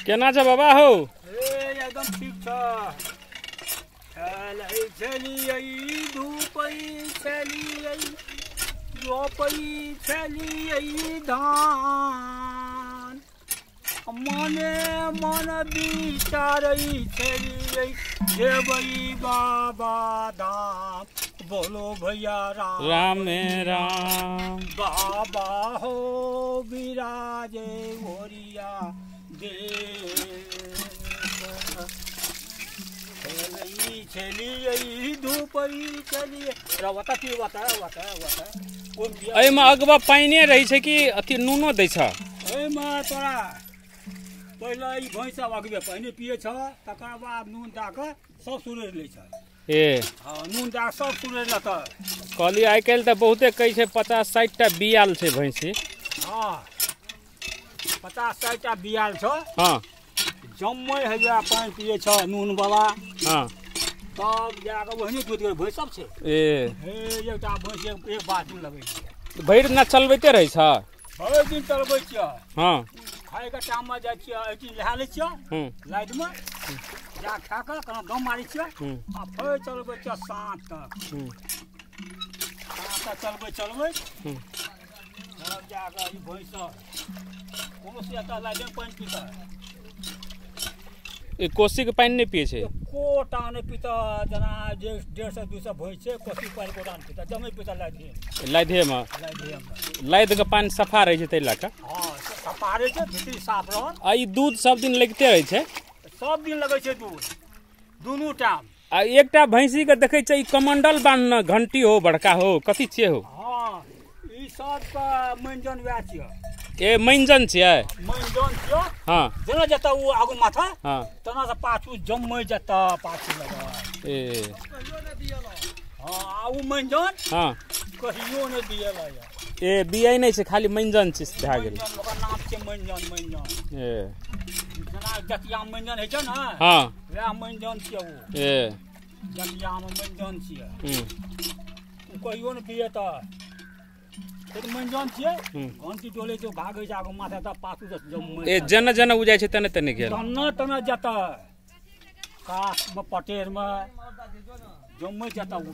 केना छ बाबा हो? एकदम ठीक छ। चलिए धूपै चलिए रोपै चलिए धान मने मन विचारै चलिए देवै बाबा धाम। बोलो भैया राम राम राम। बाबा हो विराजे ओरिया दे चलिए धूपै चलिए रवता की वता एहिमे अगवा पानिए रहै छै कि अथी नूनो दै छ? एहिमे तोरा पहिले ई भैंस अगबे पानि पिए छ, तकर बाद नून दए कऽ सब सुरैर लै छ। हाँ नून दए सब सुरैर लेतै। कहली आइ काल्हि तऽ बहुते कहै छै 50-60 टा बियाल छै भैंसी। हाँ 50-60 टा बियाल छ। हाँ जम्मै हैया पानि पिए छ नून वाला। हाँ तब जाके वही दूध के भैंस सब छै। एकटा भैंस एक बार दिन लगै छै। भरि दिना चलबैते रहै छ? भरि दिन चलबै छियै। हाँ खाइके टाइममे जाइ छियै, अथी लहा लै छियै लाइटमे जा खा कऽ कना दम मारै छियै आ फेर चलबै छियै साँझ तक। साँझ तक चलबै तब जाके ई भैंस कोसी एतऽ लाइटमे पानि पीतै। ई कोसीके पानि नहि पिए छै? कोटा नहि पीतै। जेना जे 150-200 भैंस छै कोसी पानि कोटा नहि पीतै, जमै पीतै लाइधेमे। लाइधके पानि सफा रहै छै ताहि लए कऽ? हाँ सफा रहै छै, भीतरी साफ रहल। आ ई दूध सब दिन लगिते रहै छै? सब दिन लगै छै दूध, दुनू टाइम। आ एकटा भैंसीके देखै छै ई कमंडल बान्हने घंटी हो बड़का हो, कथी छियै हो? हाँ ई सबके मंजन वएह छियै। ए मंजन छियै? मंजन छियै। हाँ जेना जतऽ ओ आगू माथा हाँ तेना से पाछू जम्मै जतऽ पाछू लगै। हाँ आ ओ मंजन हाँ कहियो नहि दिएला यऽ। बियाइ नहि छै, खाली मंजन छै भए गेल। ओकर नाम छै मंजन। जेना जतियामे मंजन होइ छै ने, हाँ वएह मंजन छियै ओ। जतियामे मंजन छियै। ओ कहियो नहि दिएतै। मंजन छियै, घंटी डोले छै भागै छै आगू माथा तब पाछू से जम्मै। जेना जेना उ जाइ छै तने तने गेल। तने जेतै काठमे पटेरमे जम्मै जेतै उ।